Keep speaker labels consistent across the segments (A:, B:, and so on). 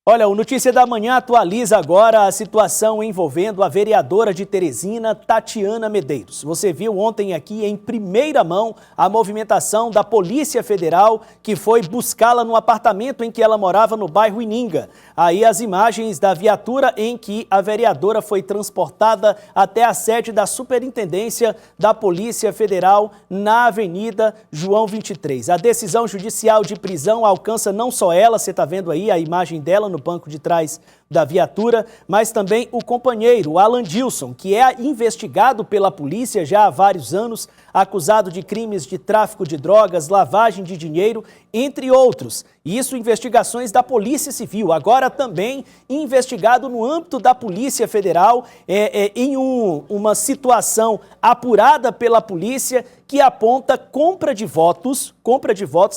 A: Olha, o Notícia da Manhã atualiza agora a situação envolvendo a vereadora de Teresina, Tatiana Medeiros. Você viu ontem aqui em primeira mão a movimentação da Polícia Federal que foi buscá-la no apartamento em que ela morava no bairro Ininga. Aí as imagens da viatura em que a vereadora foi transportada até a sede da Superintendência da Polícia Federal na Avenida João 23. A decisão judicial de prisão alcança não só ela, você está vendo aí a imagem dela no banco de trás da viatura, mas também o companheiro, Alan Dilson, que é investigado pela polícia já há vários anos, acusado de crimes de tráfico de drogas, lavagem de dinheiro, entre outros. Isso investigações da Polícia Civil, agora também investigado no âmbito da Polícia Federal, em uma situação apurada pela polícia que aponta compra de votos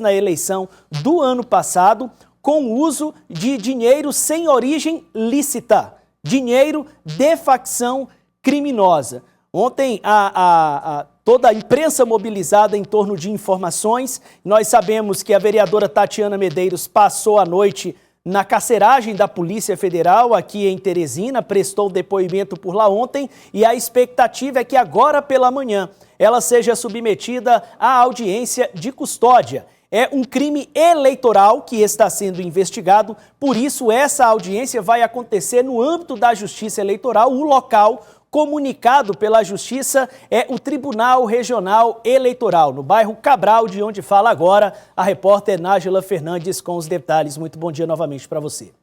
A: na eleição do ano passado, com uso de dinheiro sem origem lícita, dinheiro de facção criminosa. Ontem, toda a imprensa mobilizada em torno de informações, nós sabemos que a vereadora Tatiana Medeiros passou a noite na carceragem da Polícia Federal aqui em Teresina, prestou depoimento por lá ontem e a expectativa é que agora pela manhã ela seja submetida à audiência de custódia. É um crime eleitoral que está sendo investigado, por isso essa audiência vai acontecer no âmbito da Justiça Eleitoral. O local comunicado pela Justiça é o Tribunal Regional Eleitoral, no bairro Cabral, de onde fala agora a repórter Nájila Fernandes com os detalhes. Muito bom dia novamente para você.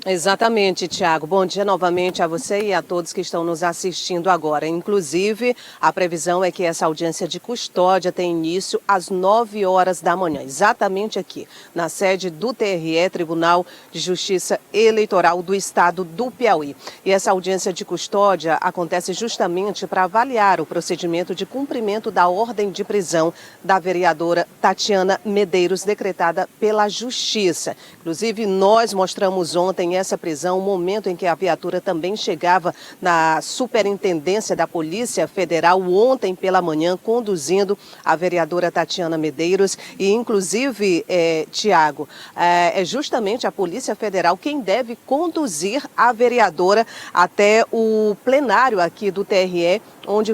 B: Exatamente, Tiago. Bom dia novamente a você e a todos que estão nos assistindo agora. Inclusive, a previsão é que essa audiência de custódia tenha início às 9 horas da manhã, exatamente aqui, na sede do TRE, Tribunal de Justiça Eleitoral do Estado do Piauí. E essa audiência de custódia acontece justamente para avaliar o procedimento de cumprimento da ordem de prisão da vereadora Tatiana Medeiros, decretada pela Justiça. Inclusive, nós mostramos ontem essa prisão, o momento em que a viatura também chegava na Superintendência da Polícia Federal ontem pela manhã, conduzindo a vereadora Tatiana Medeiros. E, inclusive, Tiago, é justamente a Polícia Federal quem deve conduzir a vereadora até o plenário aqui do TRE, onde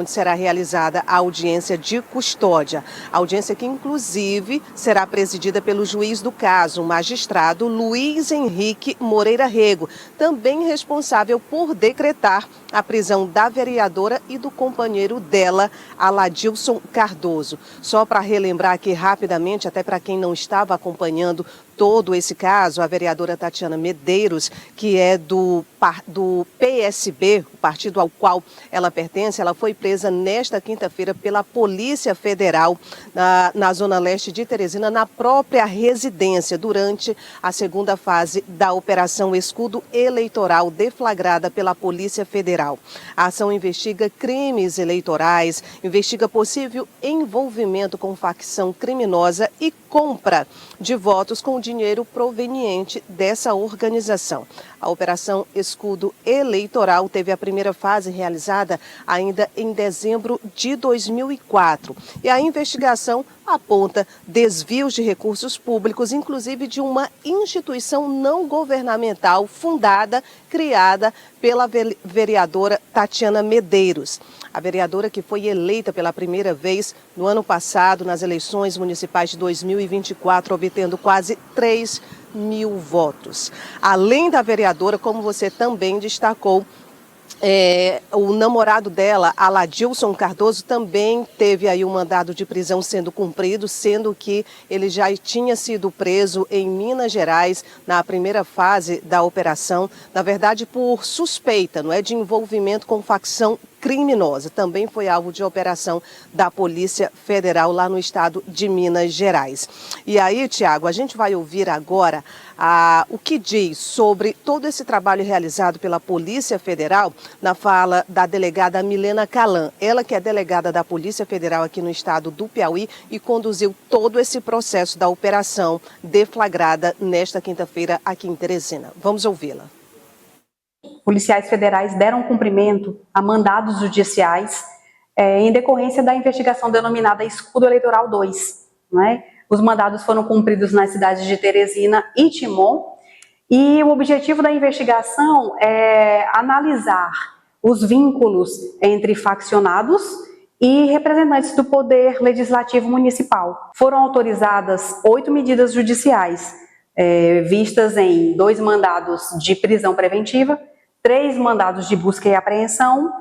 B: será realizada a audiência de custódia. A audiência que, inclusive, será presidida pelo juiz do caso, o magistrado Luiz Henrique Moreira Rego, também responsável por decretar a prisão da vereadora e do companheiro dela, Aladilson Cardoso. Só para relembrar aqui rapidamente, até para quem não estava acompanhando todo esse caso, a vereadora Tatiana Medeiros, que é do PSB, o partido ao qual ela pertence, ela foi presa nesta quinta-feira pela Polícia Federal na Zona Leste de Teresina, na própria residência, durante a segunda fase da Operação Escudo Eleitoral, deflagrada pela Polícia Federal. A ação investiga crimes eleitorais, investiga possível envolvimento com facção criminosa e compra de votos com dinheiro proveniente dessa organização. A Operação Escudo Eleitoral teve a primeira fase realizada ainda em dezembro de 2004. E a investigação aponta desvios de recursos públicos, inclusive de uma instituição não governamental criada pela vereadora Tatiana Medeiros. A vereadora que foi eleita pela primeira vez no ano passado nas eleições municipais de 2024, obtendo quase 3 mil votos. Além da vereadora, como você também destacou, o namorado dela, Aladilson Cardoso, também teve aí um mandado de prisão sendo cumprido, sendo que ele já tinha sido preso em Minas Gerais na primeira fase da operação, na verdade por suspeita, não é, de envolvimento com facção criminosa. Também foi alvo de operação da Polícia Federal lá no estado de Minas Gerais. E aí, Tiago, a gente vai ouvir agora o que diz sobre todo esse trabalho realizado pela Polícia Federal na fala da delegada Milena Calan. Ela que é delegada da Polícia Federal aqui no estado do Piauí e conduziu todo esse processo da operação deflagrada nesta quinta-feira aqui em Teresina. Vamos ouvi-la.
C: Policiais federais deram cumprimento a mandados judiciais em decorrência da investigação denominada Escudo Eleitoral 2, né? Os mandados foram cumpridos nas cidades de Teresina e Timon. E o objetivo da investigação é analisar os vínculos entre faccionados e representantes do Poder Legislativo Municipal. Foram autorizadas 8 medidas judiciais, vistas em 2 mandados de prisão preventiva, 3 mandados de busca e apreensão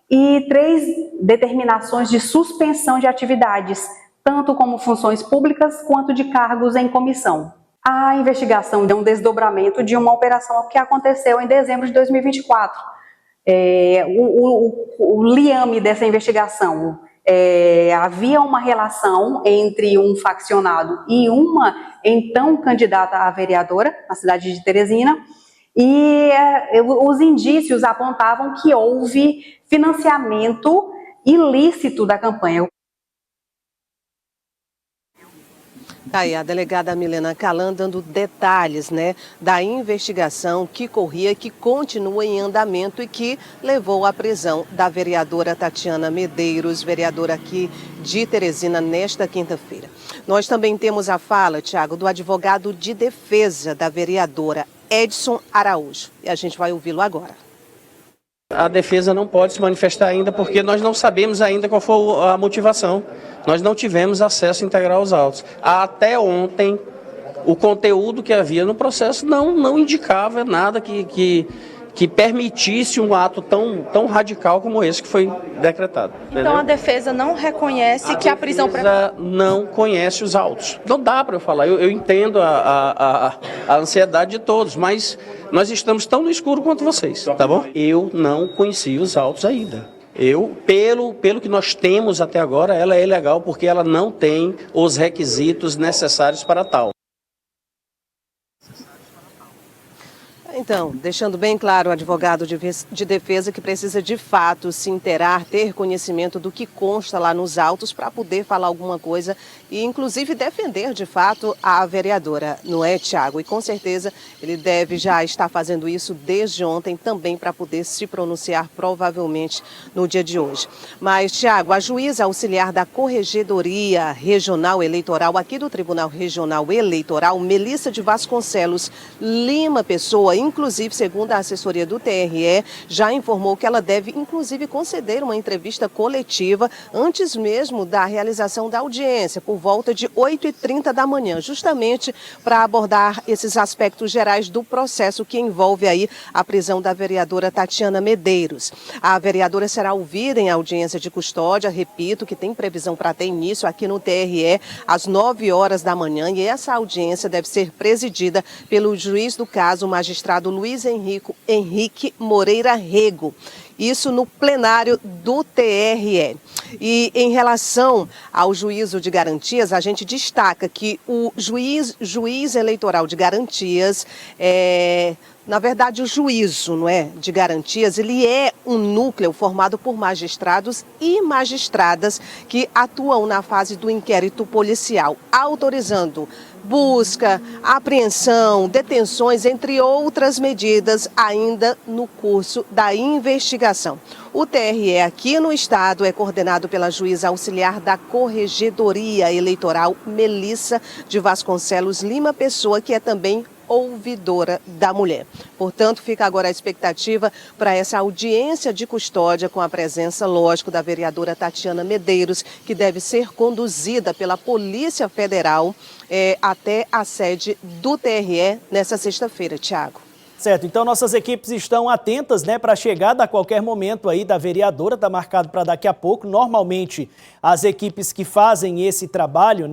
C: e 3 determinações de suspensão de atividades, tanto como funções públicas quanto de cargos em comissão. A investigação deu um desdobramento de uma operação que aconteceu em dezembro de 2024. O liame dessa investigação, havia uma relação entre um faccionado e uma então candidata a vereadora na cidade de Teresina, e os indícios apontavam que houve financiamento ilícito da campanha.
B: Aí a delegada Milena Calan dando detalhes, da investigação que corria, que continua em andamento e que levou à prisão da vereadora Tatiana Medeiros, vereadora aqui de Teresina, nesta quinta-feira. Nós também temos a fala, Tiago, do advogado de defesa da vereadora, Edson Araújo. E a gente vai ouvi-lo agora.
D: A defesa não pode se manifestar ainda porque nós não sabemos ainda qual foi a motivação. Nós não tivemos acesso integral aos autos. Até ontem, o conteúdo que havia no processo não indicava nada que permitisse um ato tão radical como esse que foi decretado.
E: Então
D: entendeu?
E: A defesa não reconhece que a prisão
D: preventiva não conhece os autos. Não dá para eu falar. Eu entendo a ansiedade de todos, mas nós estamos tão no escuro quanto vocês, tá bom? Eu não conheci os autos ainda. Pelo que nós temos até agora, ela é ilegal porque ela não tem os requisitos necessários para tal.
B: Então, deixando bem claro o advogado de defesa que precisa de fato se inteirar, ter conhecimento do que consta lá nos autos para poder falar alguma coisa e inclusive defender de fato a vereadora, não é, Tiago? E com certeza ele deve já estar fazendo isso desde ontem também para poder se pronunciar provavelmente no dia de hoje. Mas, Tiago, a juíza auxiliar da Corregedoria Regional Eleitoral aqui do Tribunal Regional Eleitoral, Melissa de Vasconcelos Lima Pessoa, inclusive, segundo a assessoria do TRE, já informou que ela deve, inclusive, conceder uma entrevista coletiva antes mesmo da realização da audiência, por volta de 8h30 da manhã, justamente para abordar esses aspectos gerais do processo que envolve aí a prisão da vereadora Tatiana Medeiros. A vereadora será ouvida em audiência de custódia, repito, que tem previsão para ter início aqui no TRE às 9 horas da manhã, e essa audiência deve ser presidida pelo juiz do caso, o magistrado Luiz Henrique Moreira Rego. Isso no plenário do TRE. E em relação ao juízo de garantias, a gente destaca que o juiz eleitoral de garantias na verdade, o juízo, de garantias, ele é um núcleo formado por magistrados e magistradas que atuam na fase do inquérito policial, autorizando busca, apreensão, detenções, entre outras medidas, ainda no curso da investigação. O TRE aqui no estado é coordenado pela juíza auxiliar da Corregedoria Eleitoral, Melissa de Vasconcelos Lima Pessoa, que é também ouvidora da mulher. Portanto, fica agora a expectativa para essa audiência de custódia com a presença, lógico, da vereadora Tatiana Medeiros, que deve ser conduzida pela Polícia Federal até a sede do TRE nessa sexta-feira, Tiago.
A: Certo, então nossas equipes estão atentas, para a chegada a qualquer momento aí da vereadora, está marcado para daqui a pouco. Normalmente as equipes que fazem esse trabalho,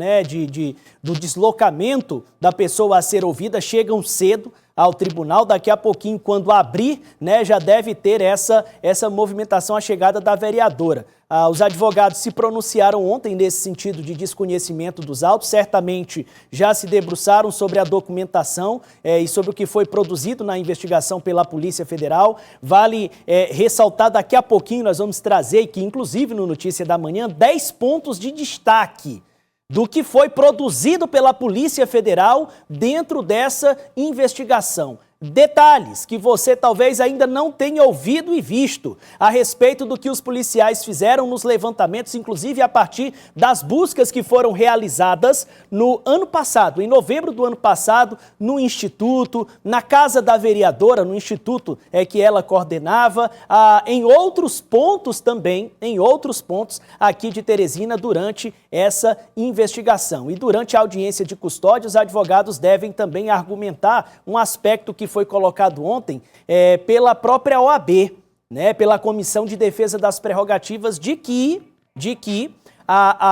A: do deslocamento da pessoa a ser ouvida chegam cedo ao tribunal. Daqui a pouquinho, quando abrir, já deve ter essa movimentação, a chegada da vereadora. Os advogados se pronunciaram ontem nesse sentido de desconhecimento dos autos, certamente já se debruçaram sobre a documentação e sobre o que foi produzido na investigação pela Polícia Federal. Vale ressaltar, daqui a pouquinho nós vamos trazer, que inclusive no Notícia da Manhã, 10 pontos de destaque do que foi produzido pela Polícia Federal dentro dessa investigação. detalhes que você talvez ainda não tenha ouvido e visto a respeito do que os policiais fizeram nos levantamentos, inclusive a partir das buscas que foram realizadas no ano passado, em novembro do ano passado, no Instituto, na casa da vereadora, no Instituto que ela coordenava, em outros pontos também, em outros pontos aqui de Teresina durante essa investigação. E durante a audiência de custódia, os advogados devem também argumentar um aspecto que foi colocado ontem pela própria OAB, né, pela Comissão de Defesa das Prerrogativas, de que a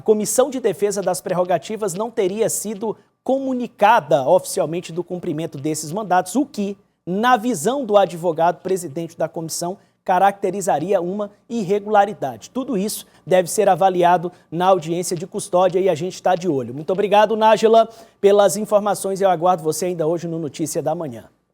A: Comissão de Defesa das Prerrogativas não teria sido comunicada oficialmente do cumprimento desses mandatos, o que, na visão do advogado presidente da comissão, caracterizaria uma irregularidade. Tudo isso deve ser avaliado na audiência de custódia e a gente está de olho. Muito obrigado, Nájila, pelas informações. Eu aguardo você ainda hoje no Notícia da Manhã.